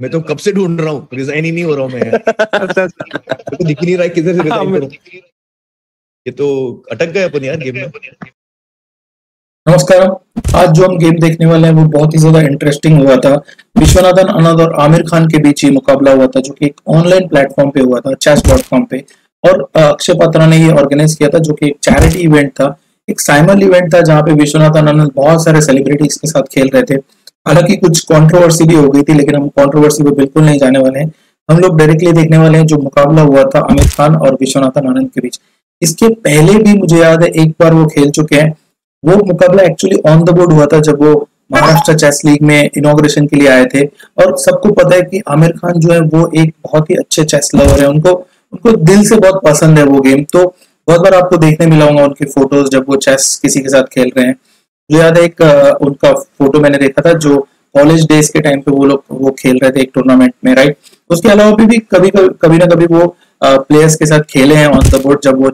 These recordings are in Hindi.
मैं तो कब से ढूंढ रहा हूँ, रिजाइन ही नहीं हो रहा हूँ मैं। तो दिख ही नहीं रहा है किधर से रिजाइन करूं। ये तो अटक गए अपन यार गेम में। नमस्कार। आज जो हम गेम देखने वाले हैं वो बहुत ही ज्यादा इंटरेस्टिंग हुआ था। विश्वनाथन आनंद और आमिर खान के बीच ही मुकाबला हुआ था, जो कि एक ऑनलाइन प्लेटफॉर्म पे हुआ था, chess.com पे। और अक्षय पात्रा ने ये ऑर्गेनाइज किया था, जो कि एक चैरिटी इवेंट था, एक साइमल इवेंट था, जहाँ पे विश्वनाथन आनंद बहुत सारे सेलिब्रिटीज के साथ खेल रहे थे। हालांकि कुछ कंट्रोवर्सी भी हो गई थी, लेकिन हम कंट्रोवर्सी पे बिल्कुल नहीं जाने वाले हैं। हम लोग डायरेक्टली देखने वाले हैं जो मुकाबला हुआ था आमिर खान और विश्वनाथन आनंद के बीच। इसके पहले भी मुझे याद है एक बार वो खेल चुके हैं। वो मुकाबला एक्चुअली ऑन द बोर्ड हुआ था, जब वो महाराष्ट्र चेस लीग में इनॉग्रेशन के लिए आए थे। और सबको पता है कि आमिर खान जो है वो एक बहुत ही अच्छे चेस लवर है, उनको उनको दिल से बहुत पसंद है वो गेम। तो बहुत बार आपको देखने मिला होगा उनके फोटोज जब वो चेस किसी के साथ खेल रहे हैं। मुझे याद है एक उनका फोटो मैंने देखा था, जो कॉलेज डेज के टाइम पे वो खेल रहे थे एक टूर्नामेंट में, राइट। उसके अलावा भी कभी ना कभी वो प्लेयर्स के साथ खेले हैं ऑन द बोर्ड, जब वो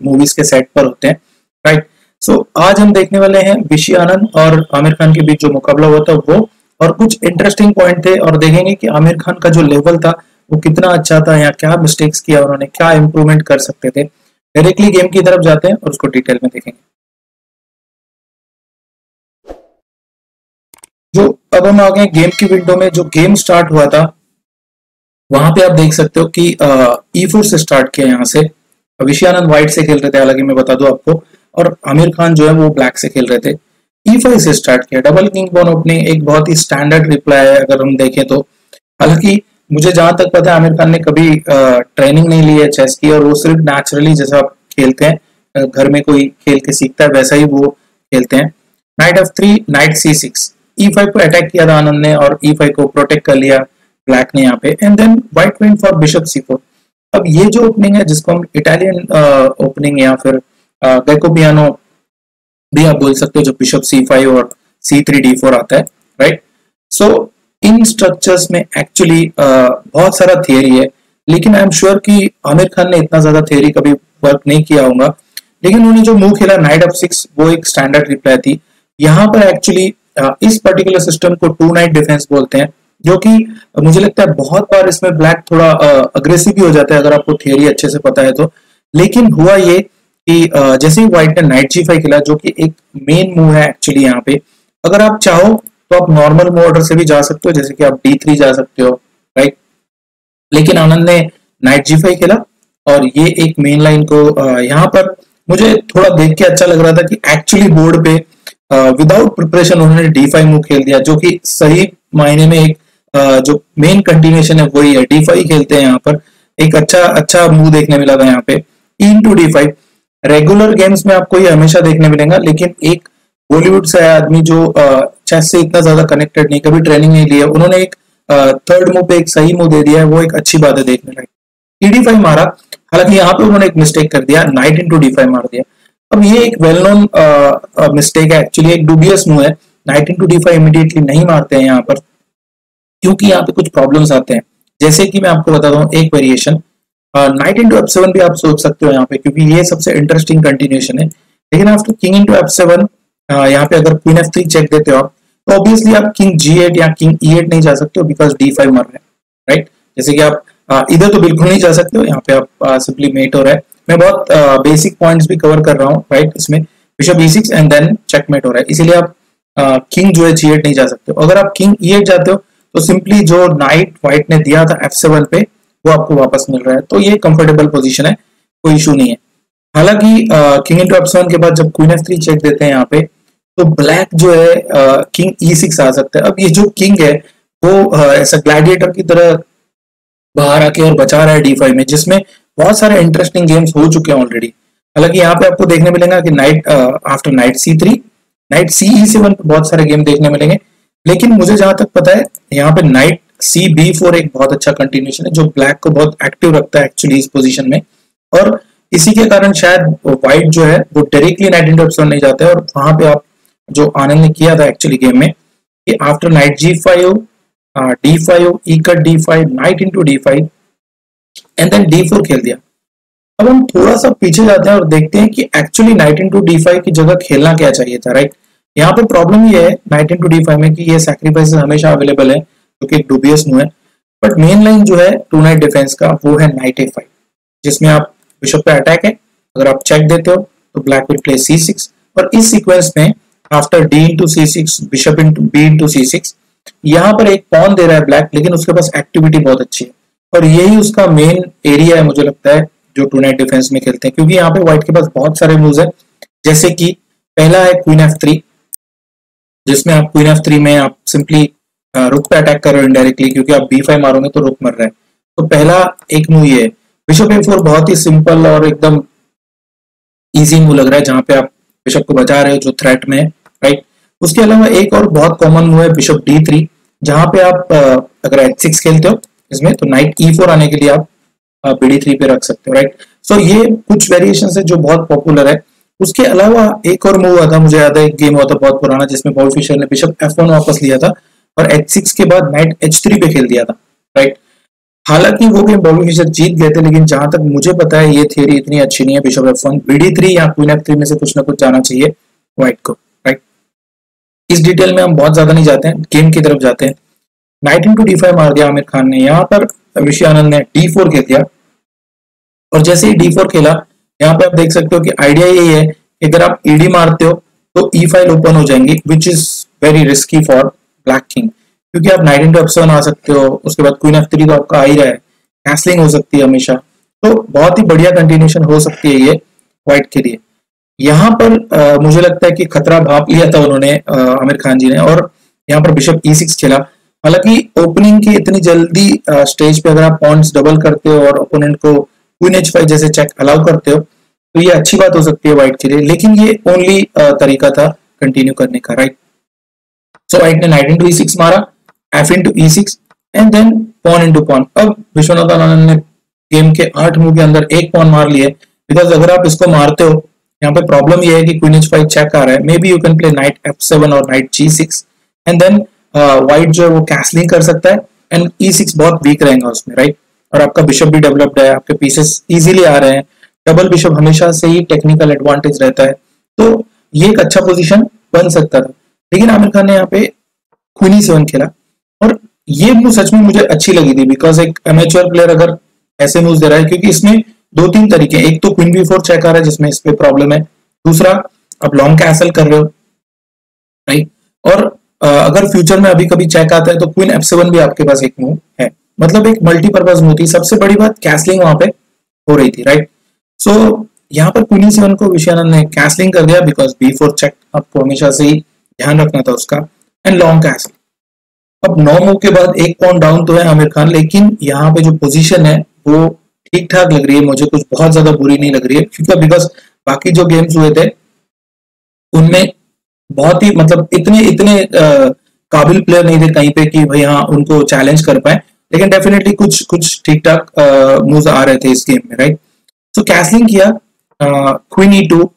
मूवीज के सेट पर होते हैं, राइट। सो आज हम देखने वाले हैं विशी आनंद और आमिर खान के बीच जो मुकाबला हुआ था वो, और कुछ इंटरेस्टिंग पॉइंट थे, और देखेंगे कि आमिर खान का जो लेवल था वो कितना अच्छा था, या क्या मिस्टेक्स किया उन्होंने, क्या इंप्रूवमेंट कर सकते थे। डायरेक्टली गेम की तरफ जाते हैं और उसको डिटेल में देखेंगे। जो अब हम आ गए गेम की विंडो में। जो गेम स्टार्ट हुआ था वहां पे आप देख सकते हो कि E4 से स्टार्ट किया। यहाँ से विशी आनंद व्हाइट से खेल रहे थे, हालांकि मैं बता दूं आपको, और आमिर खान जो है वो ब्लैक से खेल रहे थे। E5 से स्टार्ट किया। डबल किंग पॉन ओपनिंग एक बहुत ही स्टैंडर्ड रिप्लाई है अगर हम देखें तो। हालांकि मुझे जहां तक पता है आमिर खान ने कभी ट्रेनिंग नहीं ली है चेस की, और वो सिर्फ नेचुरली जैसा आप खेलते हैं, घर में कोई खेल के सीखता है वैसा ही वो खेलते हैं। Night F3, night C6, E5 को अटैक किया था आनंद ने, और E5 को प्रोटेक्ट कर लिया ब्लैक ने यहाँ पे। And then white went for bishop C4। अब ये जो ओपनिंग है, जिसको हम इटालियन ओपनिंग या फिर गैकोबियानो भी आप बोल सकते हो, जो बिशप C5 और C3 D4 आता है, राइट। सो इन स्ट्रक्चर्स में एक्चुअली बहुत सारा थियरी है, लेकिन आई एम श्योर कि आमिर खान ने इतना ज्यादा थियरी कभी वर्क नहीं किया होगा। लेकिन उन्होंने जो मूव खेला नाइट F6 वो एक स्टैंडर्ड रिप्लाई थी। यहाँ पर एक्चुअली इस पर्टिकुलर सिस्टम को 2 नाइट डिफेंस बोलते हैं, जो कि मुझे लगता है बहुत बार इसमें ब्लैक थोड़ा अग्रेसिव भी हो जाता है अगर आपको थियरी अच्छे से पता है तो। लेकिन हुआ ये कि जैसे ही व्हाइट ने नाइट G5 खेला, जो कि एक मेन मूव है एक्चुअली यहाँ पे, अगर आप चाहो तो आप नॉर्मल मूव ऑर्डर से भी जा सकते हो, जैसे कि आप D3 जा सकते हो, राइट। लेकिन आनंद ने नाइट G5 खेला, और ये एक मेन लाइन को यहाँ पर मुझे थोड़ा देख के अच्छा लग रहा था कि एक्चुअली बोर्ड पे विदाउट प्रिपरेशन उन्होंने D5 मूव खेल दिया, जो कि सही मायने में एक जो मेन कंटिन्यूएशन है वही है। D5 खेलते हैं यहाँ पर, एक अच्छा मूव देखने मिला था यहाँ पे। E D5 रेगुलर गेम्स में आपको ये हमेशा देखने मिलेगा, लेकिन एक बॉलीवुड से आया आदमी जो चेस से इतना ज्यादा कनेक्टेड नहीं, कभी ट्रेनिंग नहीं लिया, उन्होंने एक थर्ड मूव पे एक सही मूव दे दिया है, वो एक अच्छी बात है देखने लायक। E5 मारा, हालांकि यहाँ पे उन्होंने एक मिस्टेक कर दिया, नाइट D5 मार दिया। अब ये एक वेल नोन मिस्टेक है, एक्चुअली एक डूबियस मूव है। नाइट D5 इमीडिएटली नहीं मारते हैं यहाँ पर, क्योंकि यहाँ पे कुछ प्रॉब्लम्स आते हैं। जैसे कि मैं आपको बताता हूँ एक वेरिएशन, नाइट F7 भी आप सोच सकते हो यहाँ पे, क्योंकि ये सबसे इंटरेस्टिंग कंटिन्यूएशन है। लेकिन आफ्टर किंग F7 यहाँ पे अगर क्वीन F3 चेक देते हो आप, तो ऑब्वियसली आप किंग G8 या किंग E8 नहीं जा सकते हो, बिकॉज D5 मर रहे हैं, राइट। जैसे कि आप इधर तो बिल्कुल नहीं जा सकते हो, यहाँ पे आप सिंपली मेट हो रहा है। मैं बहुत बेसिक पॉइंट्स भी कवर कर रहा हूँ, राइट। इसमें bishop E6 and then checkmate हो रहा है, इसीलिए आप किंग जो है G8 नहीं जा सकते हो। अगर आप किंग E8 जाते हो तो सिंपली जो नाइट व्हाइट ने दिया था F7 पे वो आपको वापस मिल रहा है, तो ये कंफर्टेबल पोजीशन है, कोई इशू नहीं है। हालांकि किंग F7 के बाद जब क्वीन F3 चेक देते हैं यहाँ पे, तो ब्लैक जो है किंग E6 आ सकता है। अब ये जो किंग है वो ऐसा ग्लैडिएटर की तरह बाहर आके और बचा रहा है D5 में, जिसमें बहुत सारे इंटरेस्टिंग गेम्स हो चुके हैं ऑलरेडी। हालांकि यहाँ पे आपको देखने मिलेगा कि night after night C3, night CE7 बहुत सारे गेम देखने मिलेंगे। लेकिन मुझे जहां तक पता है यहाँ पे नाइट CB4 एक बहुत अच्छा कंटिन्यूएशन है, जो ब्लैक को बहुत एक्टिव रखता है एक्चुअली इस पोजीशन में, और इसी के कारण शायद व्हाइट जो है वो डायरेक्टली नाइट F7 नहीं जाता है। और वहां पे आप जो आनंद ने किया था एक्चुअली गेम में, कि after knight G5 D5 E cut D5 knight D5 and then D4 खेल दिया। अब हम थोड़ा सा पीछे जाते हैं और देखते हैं कि एक्चुअली नाइट D5 की जगह खेलना क्या चाहिए था, राइट। यहाँ पे प्रॉब्लम ये है नाइट D5 में कि ये सैक्रिफाइसेस हमेशा अवेलेबल है, जो कि एक डुबियस मूव है। बट मेन लाइन जो है टू नाइट डिफेंस का वो है नाइट A5, जिसमें आप बिशप पे अटैक है, अगर आप चेक देते हो तो ब्लैक विल प्ले C6, और इस सीक्वेंस में after D into C6 bishop into B into C6 यहाँ पर एक पॉन दे रहा है ब्लैक, लेकिन उसके पास एक्टिविटी बहुत अच्छी है और यही उसका मेन एरिया है मुझे लगता है जो टू नाइट डिफेंस में खेलते हैं, क्योंकि यहाँ पे व्हाइट के पास बहुत सारे मूव्स है। जैसे कि पहला है क्वीन F3, जिसमें आप क्वीन F3 में आप सिंपली रुक पे अटैक कर रहे हो इनडायरेक्टली, क्योंकि आप B5 मारोगे तो रुक मर रहा है। तो पहला एक मूव ये है। बिशप A4 बहुत ही सिंपल और एकदम इजी मूव लग रहा है, जहां पे आप बिशप को बचा रहे हो जो थ्रेट में है, राइट। उसके अलावा एक और बहुत कॉमन मूव है बिशप D3, जहां पे आप अगर H6 खेलते हो इसमें तो नाइट E4 आने के लिए आप BD3 पे रख सकते हो, राइट। सो ये कुछ वेरिएशन है जो बहुत पॉपुलर है। उसके अलावा एक और मूव आता, मुझे याद है एक गेम हुआ था बहुत पुराना जिसमें बॉबी फिशर ने बिशप F1 वापस लिया था और H6 के बाद नाइट H3 पे खेल दिया था, राइट। हालांकि वो गेम बॉबी फिशर जीत गए थे, लेकिन जहां तक मुझे पता है ये थियरी इतनी अच्छी नहीं है। बिशप F1 BD3 या क्वीन F3 में से कुछ ना कुछ जाना चाहिए व्हाइट को, राइट। इस डिटेल में हम बहुत ज्यादा नहीं जाते हैं, गेम की तरफ जाते हैं। नाइट इंटू D5 मार दिया आमिर खान ने, यहाँ पर विषय आनंद ने D4 खेल दिया, और जैसे ही D4 खेला यहाँ पे आप देख सकते हो कि आइडिया यही है कि अगर आप ED मारते हो तो E फाइल ओपन हो जाएंगी, which is very risky for black king, क्योंकि आप नाइट इंटू F7 आ सकते हो, उसके बाद क्वीन F3 तो आपका आ ही रहा है, कैसलिंग हो सकती है हमेशा, तो बहुत ही बढ़िया कंटिन्यूशन हो सकती है ये व्हाइट के लिए। यहाँ पर मुझे लगता है कि खतरा भाप लिया था उन्होंने आमिर खान जी ने, और यहाँ पर बिशप E6 खेला। हालांकि ओपनिंग की इतनी जल्दी स्टेज पे अगर आप पॉइंट्स डबल करते हो और ओपोनेंट को क्वीन H5 जैसे चेक अलाउ करते हो तो ये अच्छी बात हो सकती है व्हाइट के लिए, लेकिन ये ओनली तरीका था कंटिन्यू करने का, राइट। सो व्हाइट ने नाइट इंटू E6 मारा, F into E6 and then pawn into pawn. अब विश्वनाथन आनंद ने गेम के 8 मूव के अंदर एक पॉन मार लिए, बिकॉज अगर आप इसको मारते हो यहाँ पे प्रॉब्लम ये है कि क्वीन H5 चेक आ रहा है, may be you can play night F7 और night G6 and then white जो है वो कैसलिंग कर सकता है एंड E6 बहुत वीक रहेगा उसमें, राइट। और आपका बिशप भी डेवलप्ड है, आपके पीसेस इजीली आ रहे हैं, डबल बिशप हमेशा से ही टेक्निकल एडवांटेज रहता है, तो ये एक अच्छा पोजीशन बन सकता था। लेकिन आमिर खान ने यहाँ पे क्वीन E7 खेला, और ये मूव सच में मुझे अच्छी लगी थी, बिकॉज एक एमेच्योर प्लेयर अगर ऐसे मूव दे रहा है, क्योंकि इसमें 2-3 तरीके, एक तो क्वीन B4 चेक आ रहा है जिसमें इस पे प्रॉब्लम है, दूसरा आप लॉन्ग कैसल कर रहे हो, राइट। और अगर फ्यूचर में अभी कभी चेक आता है तो क्वीन F7 भी आपके पास एक मूव है, मतलब एक मल्टीपर्पज मूव थी। सबसे बड़ी बात कैसलिंग वहां पे हो रही थी, राइट। सो यहाँ पर क्वीन E7 को विषयानंद ने कैसलिंग कर दिया, बिकॉज B4 चेक आपको हमेशा से ही ध्यान रखना था उसका, एंड लॉन्ग कैसल। अब 9 मूव के बाद एक पॉइंट डाउन तो है आमिर खान, लेकिन यहाँ पे जो पोजीशन है वो ठीक ठाक लग रही है मुझे, कुछ बहुत ज्यादा बुरी नहीं लग रही है, क्योंकि बिकॉज बाकी जो गेम्स हुए थे उनमें बहुत ही मतलब इतने काबिल प्लेयर नहीं थे कहीं पे कि भाई हाँ उनको चैलेंज कर पाए, लेकिन डेफिनेटली कुछ ठीक ठाक मूव्स आ रहे थे इस गेम में, राइट। सो कैसलिंग किया queen E2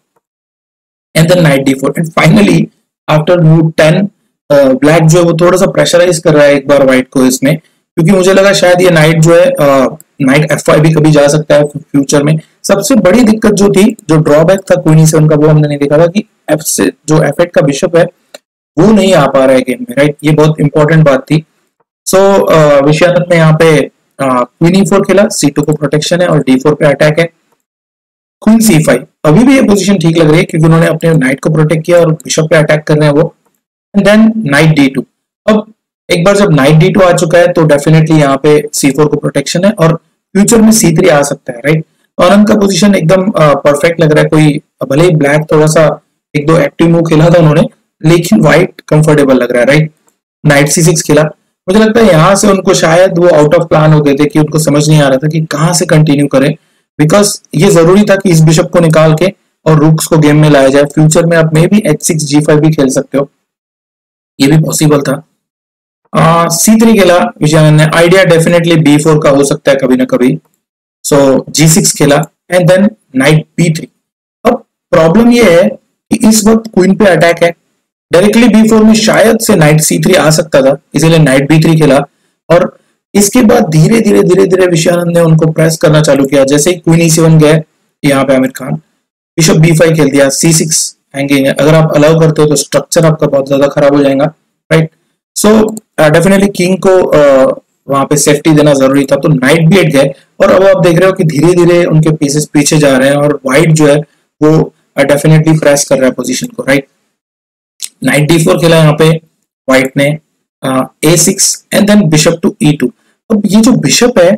and then knight D4 and finally after move 10 black जो है वो थोड़ा सा प्रेशराइज कर रहा है एक बार व्हाइट को इसमें, क्योंकि मुझे लगा शायद ये नाइट जो है नाइट F5 भी कभी जा सकता है फ्यूचर में। सबसे बड़ी दिक्कत जो थी, जो ड्रॉबैक था क्वीन E7 का, वो हमने नहीं देखा था कि F से जो F8 का बिशप है वो नहीं आ पा रहा है गेम में, राइट। ये बहुत इंपॉर्टेंट बात थी। सो विषयानंद ने यहाँ पे क्वीन E4 खेला, C2 को प्रोटेक्शन है और D4 पे अटैक है, क्वीन C5। अभी भी ये पोजीशन ठीक लग रही है क्योंकि उन्होंने अपने नाइट को प्रोटेक्ट किया और बिशप पे अटैक कर रहे हैं वो, एंड देन नाइट D2। अब एक बार जब नाइट D2 आ चुका है तो डेफिनेटली यहाँ पे C4 को प्रोटेक्शन है और फ्यूचर में C3 आ सकता है, राइट। आनंद का पोजीशन एकदम परफेक्ट लग रहा है। कोई भले ही ब्लैक थोड़ा सा 1-2 एक्टिव मूव खेला था उन्होंने, लेकिन व्हाइट कंफर्टेबल लग रहा है, राइट। नाइट C6 खेला, मुझे लगता है यहाँ से उनको शायद वो आउट ऑफ प्लान हो गए थे कि उनको समझ नहीं आ रहा था कि कहाँ से कंटिन्यू करें, बिकॉज ये जरूरी था कि इस बिशप को निकाल के और रूक्स को गेम में लाया जाए। फ्यूचर में आप मे बी H6 G5 भी खेल सकते हो, ये भी पॉसिबल था। C3 खेला विजयानंद ने, आइडिया डेफिनेटली B4 का हो सकता है कभी ना कभी, सो G6 खेला एंड देन नाइट B3। अब प्रॉब्लम ये है कि इस वक्त क्वीन पे अटैक है, डायरेक्टली B4 में शायद से नाइट C3 आ सकता था, इसीलिए नाइट B3 खेला, और इसके बाद धीरे धीरे विषयानंद ने उनको प्रेस करना चालू किया। जैसे ही क्वीन E7 गए यहाँ पे आमिर खान बिशप B5 खेल दिया, C6 हैंगिंग है, अगर आप अलाउ करते हो तो स्ट्रक्चर आपका बहुत ज्यादा खराब हो जाएगा, राइट। सो डेफिनेटली किंग को वहां पे सेफ्टी देना जरूरी था, तो नाइट B8 गए और अब आप देख रहे हो कि धीरे धीरे उनके पीसेस पीछे जा रहे हैं और व्हाइट जो है वो डेफिनेटली प्रेस कर रहा है पोजीशन को, राइट। नाइट D4 खेला यहाँ पे व्हाइट ने, A6 and then bishop to E2। अब ये जो बिशप है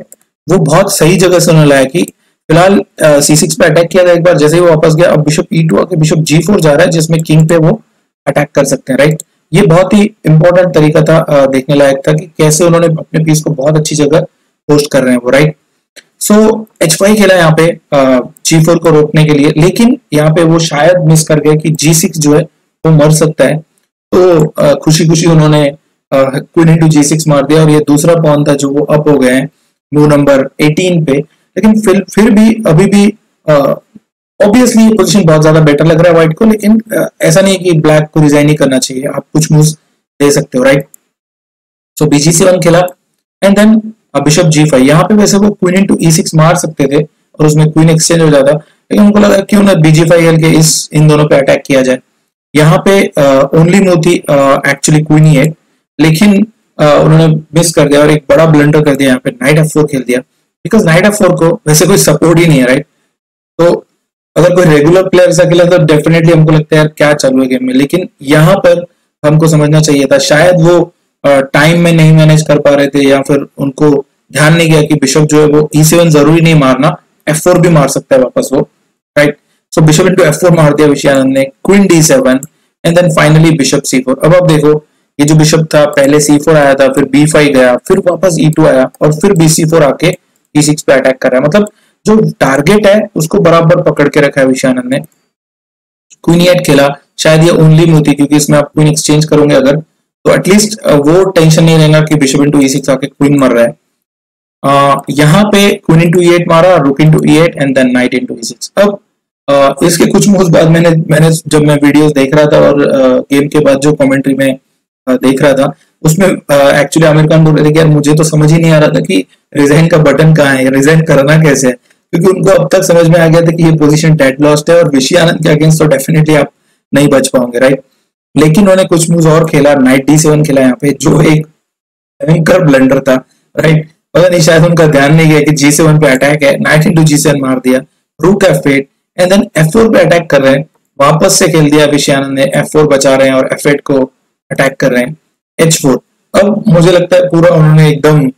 वो बहुत सही जगह से उन्होंने लाया कि फिलहाल C6 पे अटैक किया था एक बार, जैसे ही वो वापस गया अब बिशप E2 आके बिशप G4 जा रहा है जिसमें किंग पे वो अटैक कर सकते हैं, राइट। ये बहुत ही इंपॉर्टेंट तरीका था, देखने लायक था कि कैसे उन्होंने अपने पीस को बहुत अच्छी जगह पोस्ट कर रहे हैं वो, राइट। सो H5 खेला यहाँ पे G4 को रोकने के लिए, लेकिन यहाँ पे वो शायद मिस कर गए कि G6 जो है वो मर सकता है, तो खुशी खुशी उन्होंने क्वीन इंटू G6 मार दिया और ये दूसरा पॉन था जो वो अप हो गए हैं मूव नंबर 18 पे। लेकिन फिर भी अभी भी ऑब्वियसली ये पोजीशन बहुत ज्यादा बेटर लग रहा है व्हाइट को, लेकिन ऐसा नहीं है कि ब्लैक को रिजाइन ही करना चाहिए, आप कुछ मूव्स दे सकते हो, राइट। सो BG7 खेला एंड देन बिशप G5। यहाँ पे वैसे वो क्वीन इंटू E6 मार सकते थे और उसमें क्वीन एक्सचेंज हो जाता, लेकिन उनको लगा क्यों ना BG5 खेल के इन दोनों पे अटैक किया जाए। यहाँ पे ओनली मूव थी एक्चुअली क्वीन E8, लेकिन उन्होंने मिस कर दिया और एक बड़ा ब्लंडर कर दिया, यहाँ पे नाइट F4 खेल दिया, बिकॉज नाइट F4 को वैसे कोई सपोर्ट ही नहीं है, राइट। तो अगर कोई रेगुलर प्लेयर ऐसा खेला तो डेफिनेटली हमको लगता है यार क्या चालू है गेम में, लेकिन यहाँ पर हमको समझना चाहिए था शायद वो टाइम में नहीं मैनेज कर पा रहे थे या फिर उनको ध्यान नहीं गया कि बिशप जो है वो E7 जरूरी नहीं मारना, F4 भी मार सकता है वापस वो, राइट। सो बिशप इंटू F4 मार दिया विषयानंद ने, queen D7 and then finally bishop C4। अब आप देखो ये जो बिशप था पहले C4 आया था, फिर B5 गया, फिर वापस E2 आया और फिर BC4 आके E6 पे अटैक कर रहा है, मतलब जो टारगेट है उसको बराबर पकड़ के रखा है विषयानंद ने। क्वीन E8 खेला, शायद ये ओनली मूव थी क्योंकि इसमें आप क्वीन एक्सचेंज करोगे अगर तो एटलीस्ट वो टेंशन नहीं रहेगा कि बिशप इंटू E6 आके क्वीन मर रहा है। यहाँ पे क्वीन इंटू E8 मारा, rook into E8 and then knight into E6। अब इसके कुछ मूव्स बाद मैंने जब मैं वीडियोस देख रहा था और गेम के बाद जो कमेंट्री में देख रहा था उसमें एक्चुअली आमिर खान बोल रहे थे कि यार मुझे तो समझ ही नहीं आ रहा था कि रिजाइन का बटन कहाँ है, रिजाइन करना कैसे है, क्योंकि उनको अब तक समझ में आ गया था कि ये पोजीशन डेड लॉस्ट है और विषयानंद के अगेंस्ट तो डेफिनेटली आप नहीं बच पाओगे, राइट। लेकिन उन्होंने कुछ मूव्स और खेला, नाइट D7 खेला यहाँ पे जो एक भयंकर ब्लंडर था, राइट। पता नहीं शायद उनका ध्यान नहीं गया कि G7 पे अटैक है, नाइट इंटू G7 मार दिया, रूक F8 एंड देन F4 पे अटैक कर रहे हैं, वापस से खेल दिया विषयानंद ने, F4 बचा रहे हैं और F8 को अटैक कर रहे हैं, H4। अब मुझे लगता है पूरा उन्होंने एकदम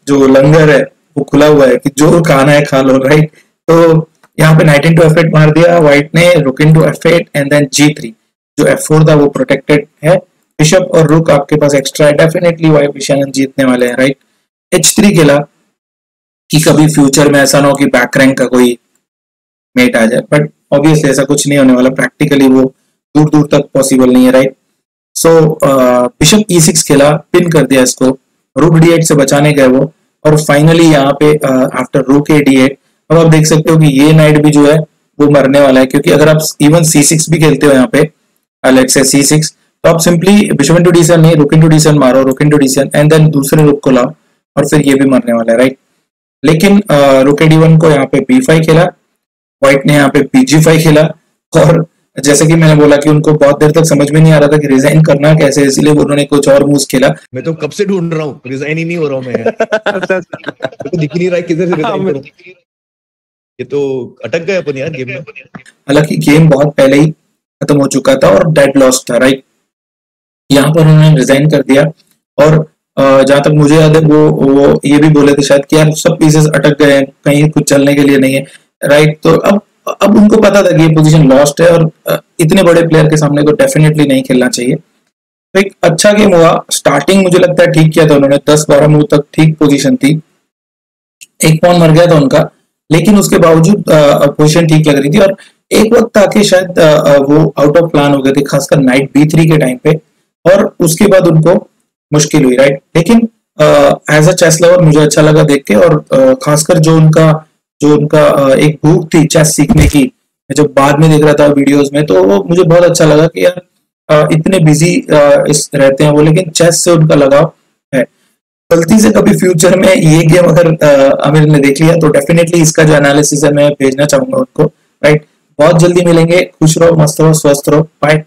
जो लंगर है वो खुला हुआ है कि जो खाना है खा लो, राइट। तो यहाँ पे नाइट इंटू F8 मार दिया व्हाइट ने, रुक into F8 and then G3। जो F4 था वो प्रोटेक्टेड है, बिशप और रुक आपके पास एक्स्ट्रा है, डेफिनेटली विषयानंद जीतने वाले हैं, राइट। H3 खेला कि कभी फ्यूचर में ऐसा ना हो कि बैक रैंक का कोई मेट आ जाए, बट ऑब्वियसली ऐसा कुछ नहीं होने वाला, प्रैक्टिकली वो दूर दूर तक पॉसिबल नहीं है, राइट। सो बिशप E6 खेला, पिन कर दिया इसको, रूक D8 से बचाने गए वो, और फाइनली यहाँ पे आफ्टर रूक D8 अब आप देख सकते हो कि ये नाइट भी जो है वो मरने वाला है, क्योंकि अगर आप इवन C6 भी खेलते हो यहाँ पे लेट्स से C6 तो आप सिंपली बिशप इंटू D7 नहीं, रुक इंटू D7 मारो, रुक इंटू D7 एंड देन दूसरे रुक को लाओ और फिर ये भी मरने वाला है, राइट। लेकिन रुक D1 को यहाँ पे B5 खेला, व्हाइट ने यहाँ पे BG5 खेला, और जैसे कि मैंने बोला कि उनको बहुत देर तक समझ में नहीं आ रहा था कि रिजाइन करना कैसे, इसलिए उन्होंने कुछ और मूव्स खेला। मैं तो कब से ढूंढ रहा हूँ, रिजाइन ही नहीं हो रहा हूँ मैं तो दिख नहीं रहा है किधर से रिजाइन करूं, ये तो अटक गए अपन यार गेम में। हालांकि गेम बहुत पहले ही खत्म हो चुका था और डेड लॉस्ट था, राइट। यहाँ पर उन्होंने रिजाइन कर दिया और जहां तक मुझे याद है वो ये भी बोले थे शायद कि यार सब पीसेस अटक गए हैं, कहीं कुछ चलने के लिए नहीं है, राइट। तो अब उनको पता था कि ये पोजीशन लॉस्ट है और इतने बड़े प्लेयर के सामने तो डेफिनेटली नहीं खेलना चाहिए। तो एक अच्छा गेम हुआ, स्टार्टिंग मुझे लगता है ठीक किया था उन्होंने, 10-12 मूव तक ठीक पोजीशन थी, एक पॉन मर गया था उनका, लेकिन उसके बावजूद पोजीशन ठीक लग रही थी। और एक वक्त था कि शायद वो आउट ऑफ प्लान हो गए थे, खासकर नाइट B3 के टाइम पे, और उसके बाद उनको मुश्किल हुई, राइट। लेकिन एज अ चेस लवर मुझे अच्छा लगा देख के, और खासकर जो उनका एक भूख थी चेस सीखने की, जब बाद में देख रहा था वीडियोस में, तो वो मुझे बहुत अच्छा लगा कि यार इतने बिजी रहते हैं वो, लेकिन चेस से उनका लगाव है। गलती से कभी फ्यूचर में ये गेम अगर आमिर ने देख लिया तो डेफिनेटली इसका जो एनालिसिस है मैं भेजना चाहूंगा उनको, राइट। बहुत जल्दी मिलेंगे, खुश रहो, मस्त रहो, स्वस्थ रहो, बाय।